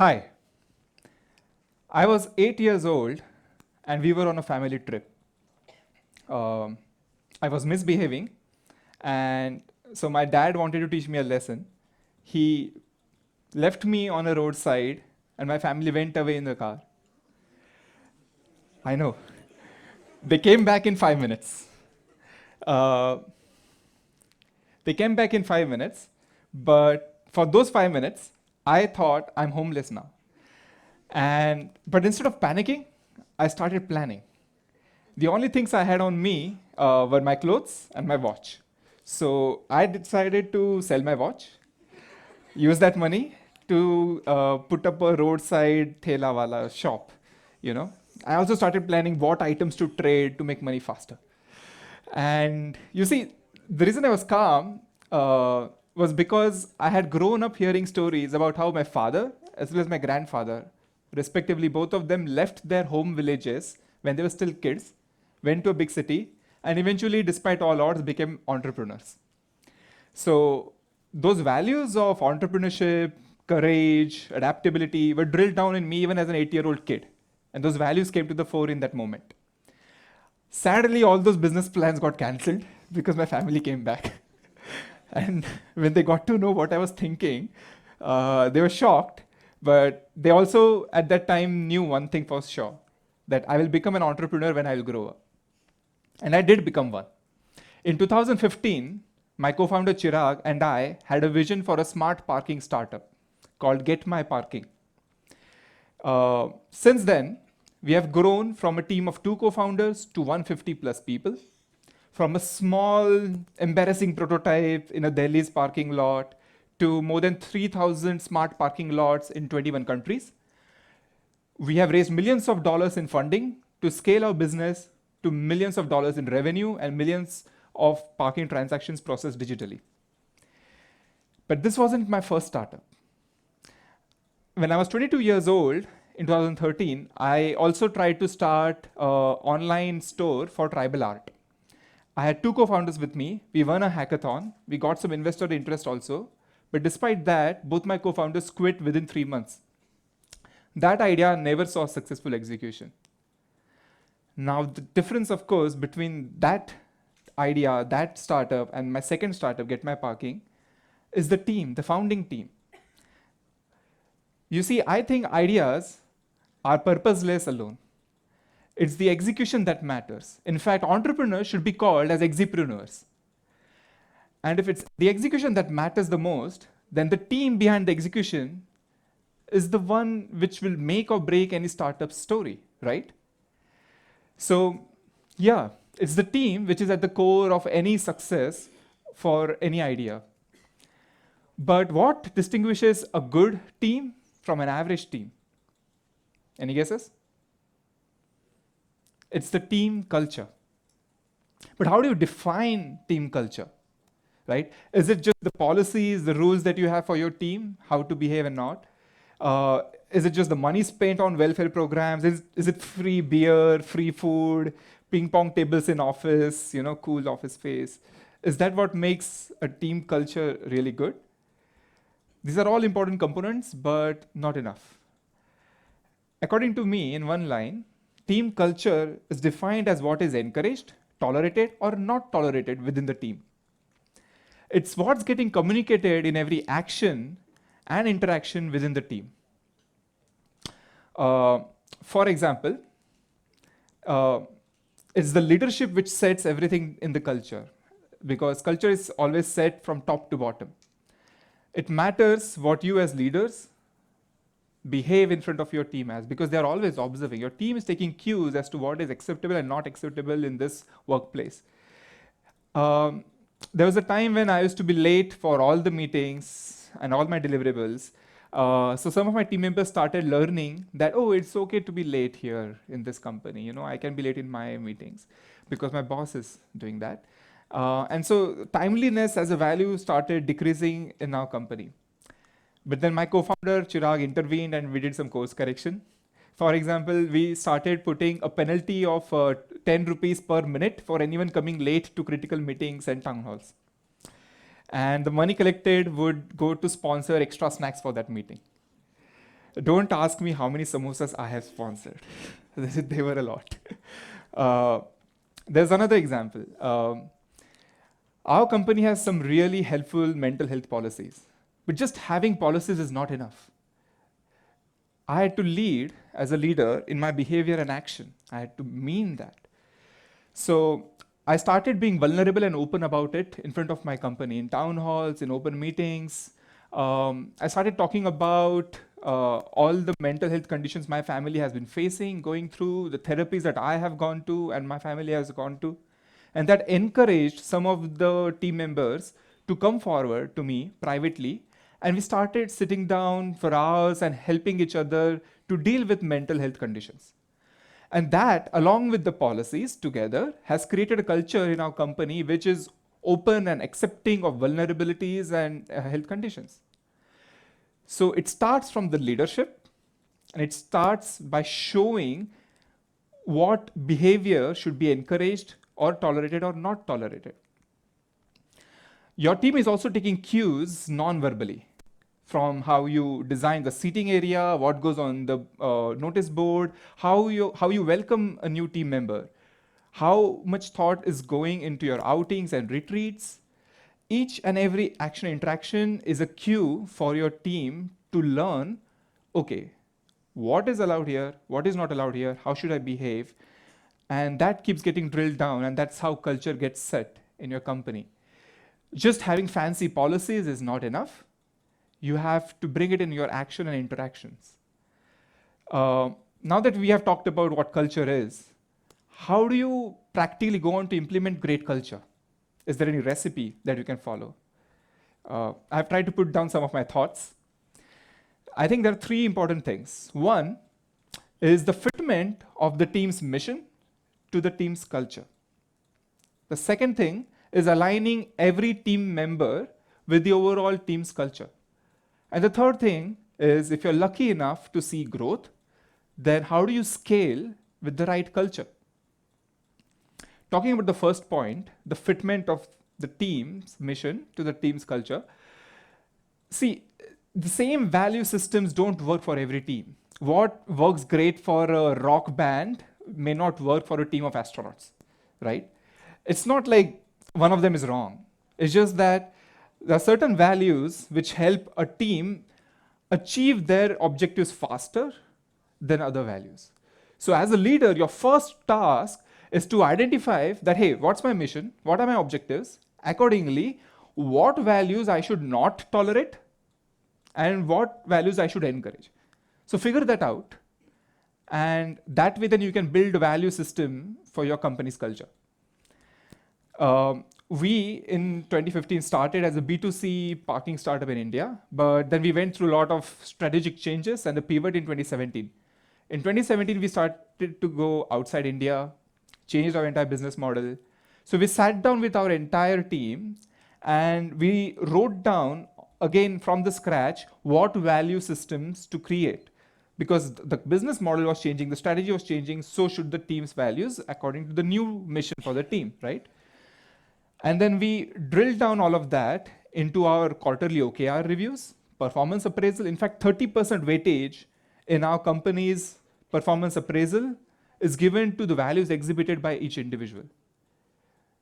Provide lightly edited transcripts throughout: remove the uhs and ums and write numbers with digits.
Hi, I was 8 years old and we were on a family trip. Um, I was misbehaving, and so my dad wanted to teach me a lesson. He left me on a roadside, and my family went away in the car. I know. They came back in 5 minutes. Uh, they came back in 5 minutes, but for those 5 minutes, I thought I'm homeless now. But instead of panicking, I started planning. The only things I had on me were my clothes and my watch. So I decided to sell my watch, use that money to put up a roadside thela wala shop. You know, I also started planning what items to trade to make money faster. And you see, the reason I was calm was because I had grown up hearing stories about how my father, as well as my grandfather, respectively, both of them left their home villages when they were still kids, went to a big city, and eventually, despite all odds, became entrepreneurs. So, those values of entrepreneurship, courage, adaptability were drilled down in me even as an 8-year-old kid. And those values came to the fore in that moment. Sadly, all those business plans got cancelled because my family came back. And when they got to know what I was thinking, they were shocked. But they also, at that time, knew one thing for sure, that I will become an entrepreneur when I will grow up. And I did become one. In 2015, my co founder Chirag and I had a vision for a smart parking startup called Get My Parking. Since then, we have grown from a team of 2 co-founders to 150 plus people, from a small, embarrassing prototype in a Delhi's parking lot to more than 3,000 smart parking lots in 21 countries. We have raised millions of dollars in funding to scale our business to millions of dollars in revenue and millions of parking transactions processed digitally. But this wasn't my first startup. When I was 22 years old, in 2013, I also tried to start an online store for tribal art. I had 2 co-founders with me. We won a hackathon. We got some investor interest also. But despite that, both my co-founders quit within 3 months. That idea never saw successful execution. Now, the difference, of course, between that idea, that startup, and my second startup, Get My Parking, is the team, the founding team. You see, I think ideas are purposeless alone. It's the execution that matters. In fact, entrepreneurs should be called as exipreneurs. And if it's the execution that matters the most, then the team behind the execution is the one which will make or break any startup story, right? So, yeah, it's the team which is at the core of any success for any idea. But what distinguishes a good team from an average team? Any guesses? It's the team culture. But how do you define team culture? Right? Is it just the policies, the rules that you have for your team, how to behave and not? Is it just the money spent on welfare programs? Is it free beer, free food, ping pong tables in office, cool office space? Is that what makes a team culture really good? These are all important components, but not enough. According to me, in one line, team culture is defined as what is encouraged, tolerated, or not tolerated within the team. It's what's getting communicated in every action and interaction within the team. For example, it's the leadership which sets everything in the culture, because culture is always set from top to bottom. It matters what you as leaders behave in front of your team as, because they're always observing. Your team is taking cues as to what is acceptable and not acceptable in this workplace. There was a time when I used to be late for all the meetings and all my deliverables. So some of my team members started learning that, oh, it's okay to be late here in this company. I can be late in my meetings because my boss is doing that. And so timeliness as a value started decreasing in our company. But then my co-founder Chirag intervened and we did some course correction. For example, we started putting a penalty of 10 rupees per minute for anyone coming late to critical meetings and town halls. And the money collected would go to sponsor extra snacks for that meeting. Don't ask me how many samosas I have sponsored. They were a lot. Uh, there's another example. Our company has some really helpful mental health policies, but just having policies is not enough. I had to lead as a leader in my behavior and action. I had to mean that. So I started being vulnerable and open about it in front of my company, in town halls, in open meetings. I started talking about all the mental health conditions my family has been facing, going through, the therapies that I have gone to and my family has gone to. And that encouraged some of the team members to come forward to me privately. And we started sitting down for hours and helping each other to deal with mental health conditions. And that, along with the policies together, has created a culture in our company which is open and accepting of vulnerabilities and health conditions. So it starts from the leadership, and it starts by showing what behavior should be encouraged or tolerated or not tolerated. Your team is also taking cues non-verbally, from how you design the seating area, what goes on the notice board, how you welcome a new team member, how much thought is going into your outings and retreats. Each and every action interaction is a cue for your team to learn, okay, what is allowed here, what is not allowed here, how should I behave? And that keeps getting drilled down, and that's how culture gets set in your company. Just having fancy policies is not enough. You have to bring it in your action and interactions. Now that we have talked about what culture is, how do you practically go on to implement great culture? Is there any recipe that you can follow? I've tried to put down some of my thoughts. I think there are three important things. One is the fitment of the team's mission to the team's culture. The second thing is aligning every team member with the overall team's culture. And the third thing is, if you're lucky enough to see growth, then how do you scale with the right culture? Talking about the first point, the fitment of the team's mission to the team's culture. See, the same value systems don't work for every team. What works great for a rock band may not work for a team of astronauts, right? It's not like one of them is wrong. It's just that there are certain values which help a team achieve their objectives faster than other values. So as a leader, your first task is to identify that, hey, what's my mission? What are my objectives? Accordingly, what values I should not tolerate and what values I should encourage. So figure that out. And that way then you can build a value system for your company's culture. We in 2015 started as a B2C parking startup in India, but then we went through a lot of strategic changes and the pivot in 2017. In 2017, we started to go outside India, changed our entire business model. So we sat down with our entire team and we wrote down, again from the scratch, what value systems to create. Because the business model was changing, the strategy was changing, so should the team's values according to the new mission for the team, right? And then we drilled down all of that into our quarterly OKR reviews, performance appraisal. In fact, 30% weightage in our company's performance appraisal is given to the values exhibited by each individual.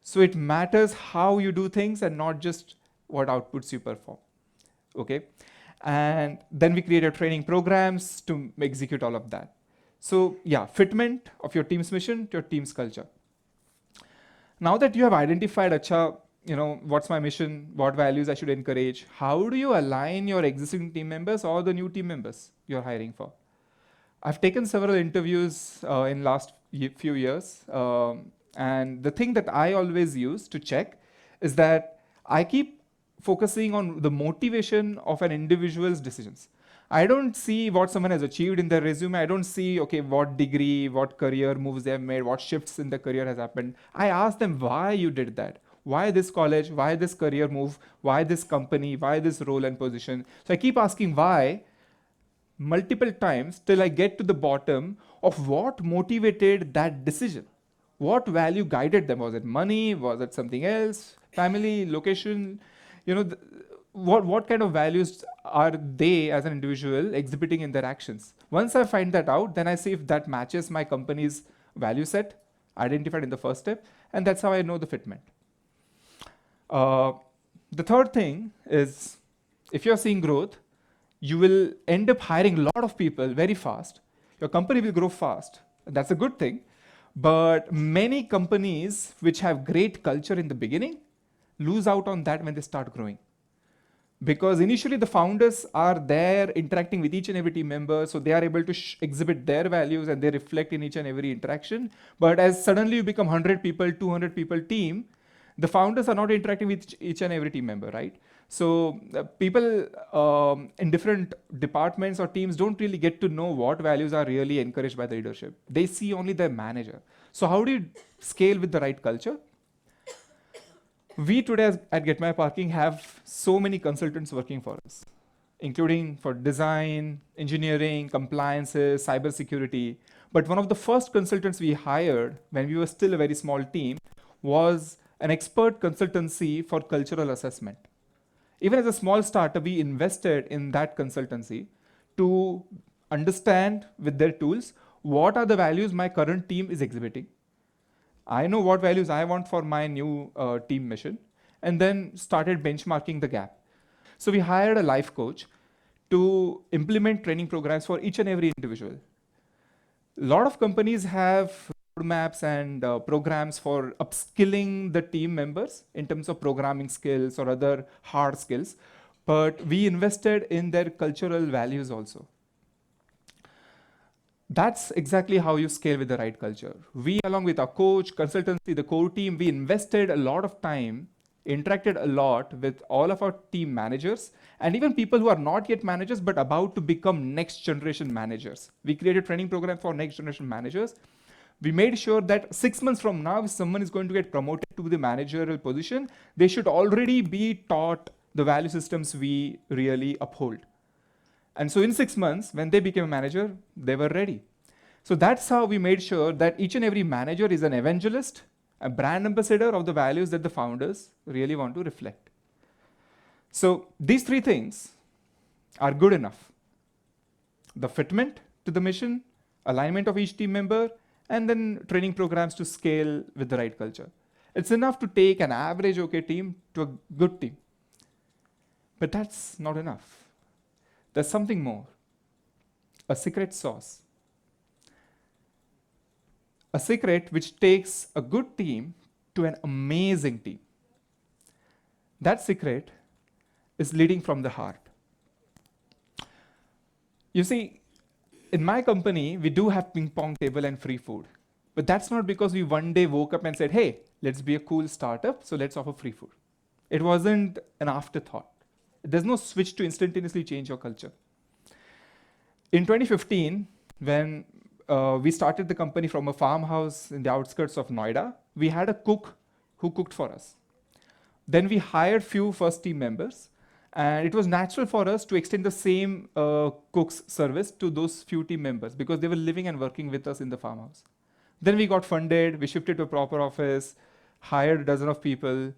So it matters how you do things and not just what outputs you perform, okay? And then we created training programs to execute all of that. So yeah, fitment of your team's mission to your team's culture. Now that you have identified, acha, what's my mission, what values I should encourage, how do you align your existing team members or the new team members you're hiring for? I've taken several interviews in last few years, and the thing that I always use to check is that I keep focusing on the motivation of an individual's decisions. I don't see what someone has achieved in their resume. I don't see, okay, what degree, what career moves they have made, what shifts in their career has happened. I ask them why you did that. Why this college? Why this career move? Why this company? Why this role and position? So I keep asking why multiple times till I get to the bottom of what motivated that decision. What value guided them? Was it money? Was it something else? Family, location? what kind of values are they as an individual exhibiting in their actions. Once I find that out, then I see if that matches my company's value set identified in the first step, and that's how I know the fitment. The third thing is, if you're seeing growth, you will end up hiring a lot of people very fast. Your company will grow fast. That's a good thing. But many companies which have great culture in the beginning lose out on that when they start growing. Because initially the founders are there interacting with each and every team member, so they are able to exhibit their values and they reflect in each and every interaction. But as suddenly you become 100 people, 200 people team, the founders are not interacting with each and every team member, right? So people in different departments or teams don't really get to know what values are really encouraged by the leadership. They see only their manager. So how do you scale with the right culture? We today at Get My Parking have so many consultants working for us, including for design, engineering, compliances, cybersecurity. But one of the first consultants we hired when we were still a very small team was an expert consultancy for cultural assessment. Even as a small startup, we invested in that consultancy to understand with their tools what are the values my current team is exhibiting. I know what values I want for my new team mission, and then started benchmarking the gap. So we hired a life coach to implement training programs for each and every individual. A lot of companies have roadmaps and programs for upskilling the team members in terms of programming skills or other hard skills, but we invested in their cultural values also. That's exactly how you scale with the right culture. We, along with our coach, consultancy, the core team, we invested a lot of time, interacted a lot with all of our team managers, and even people who are not yet managers but about to become next generation managers. We created training programs for next generation managers. We made sure that 6 months from now, if someone is going to get promoted to the managerial position, they should already be taught the value systems we really uphold. And so in 6 months, when they became a manager, they were ready. So that's how we made sure that each and every manager is an evangelist, a brand ambassador of the values that the founders really want to reflect. So these three things are good enough. The fitment to the mission, alignment of each team member, and then training programs to scale with the right culture. It's enough to take an average okay team to a good team. But that's not enough. There's something more, a secret sauce. A secret which takes a good team to an amazing team. That secret is leading from the heart. You see, in my company, we do have ping pong table and free food. But that's not because we one day woke up and said, hey, let's be a cool startup, so let's offer free food. It wasn't an afterthought. There's no switch to instantaneously change your culture. In 2015, when we started the company from a farmhouse in the outskirts of Noida, we had a cook who cooked for us. Then we hired few first team members, and it was natural for us to extend the same cook's service to those few team members because they were living and working with us in the farmhouse. Then we got funded, we shifted to a proper office, hired a dozen of people,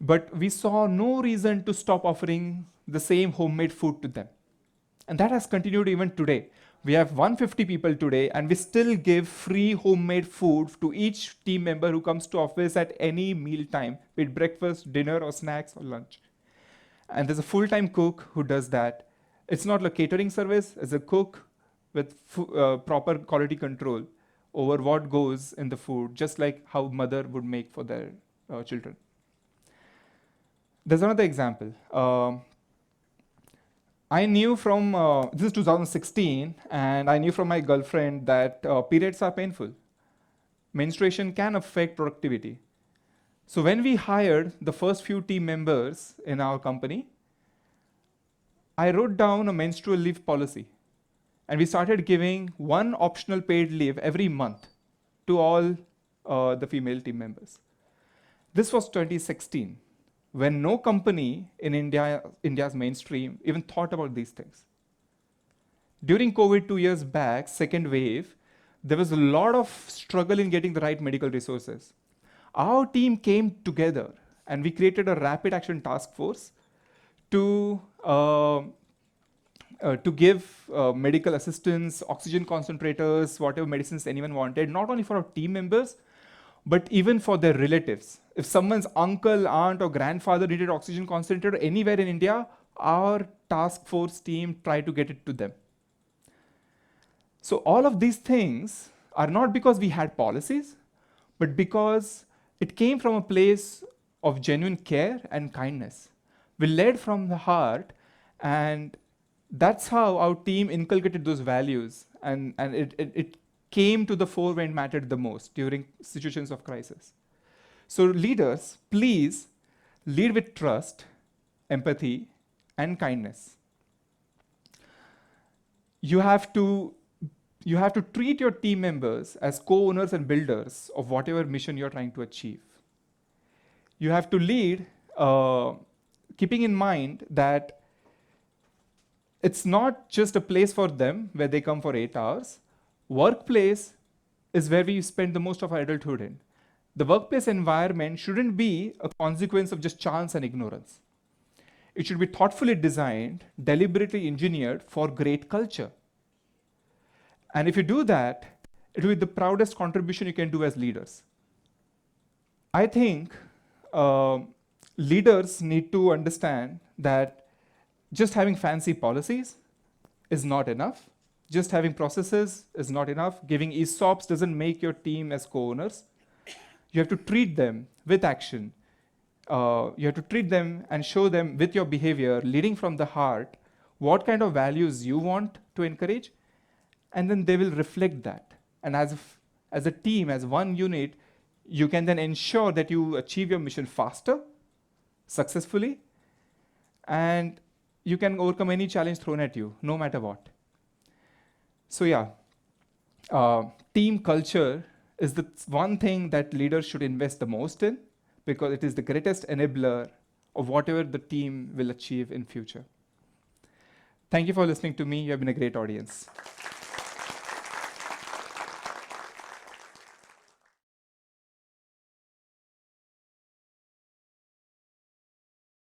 but we saw no reason to stop offering the same homemade food to them. And that has continued even today. We have 150 people today, and we still give free homemade food to each team member who comes to office at any meal time, be it breakfast, dinner, or snacks, or lunch. And there's a full-time cook who does that. It's not a catering service, it's a cook with proper quality control over what goes in the food, just like how mother would make for their children. There's another example. I knew from, this is 2016, and I knew from my girlfriend that periods are painful. Menstruation can affect productivity. So when we hired the first few team members in our company, I wrote down a menstrual leave policy. And we started giving one optional paid leave every month to all the female team members. This was 2016. When no company in India's mainstream even thought about these things. During COVID 2 years back, second wave, there was a lot of struggle in getting the right medical resources. Our team came together and we created a rapid action task force to give medical assistance, oxygen concentrators, whatever medicines anyone wanted, not only for our team members, but even for their relatives. If someone's uncle, aunt, or grandfather needed oxygen concentrator anywhere in India, our task force team tried to get it to them. So all of these things are not because we had policies, but because it came from a place of genuine care and kindness. We led from the heart, and that's how our team inculcated those values, and it came to the fore when it mattered the most during situations of crisis. So leaders, please lead with trust, empathy, and kindness. You have to treat your team members as co-owners and builders of whatever mission you're trying to achieve. You have to lead keeping in mind that it's not just a place for them where they come for 8 hours. Workplace is where we spend the most of our adulthood in. The workplace environment shouldn't be a consequence of just chance and ignorance. It should be thoughtfully designed, deliberately engineered for great culture. And if you do that, it will be the proudest contribution you can do as leaders. I think leaders need to understand that just having fancy policies is not enough. Just having processes is not enough. Giving ESOPs doesn't make your team as co-owners. You have to treat them with action. You have to treat them and show them with your behavior, leading from the heart, what kind of values you want to encourage, and then they will reflect that. And as a team, as one unit, you can then ensure that you achieve your mission faster, successfully, and you can overcome any challenge thrown at you, no matter what. So yeah, team culture is the one thing that leaders should invest the most in, because it is the greatest enabler of whatever the team will achieve in future. Thank you for listening to me. You have been a great audience.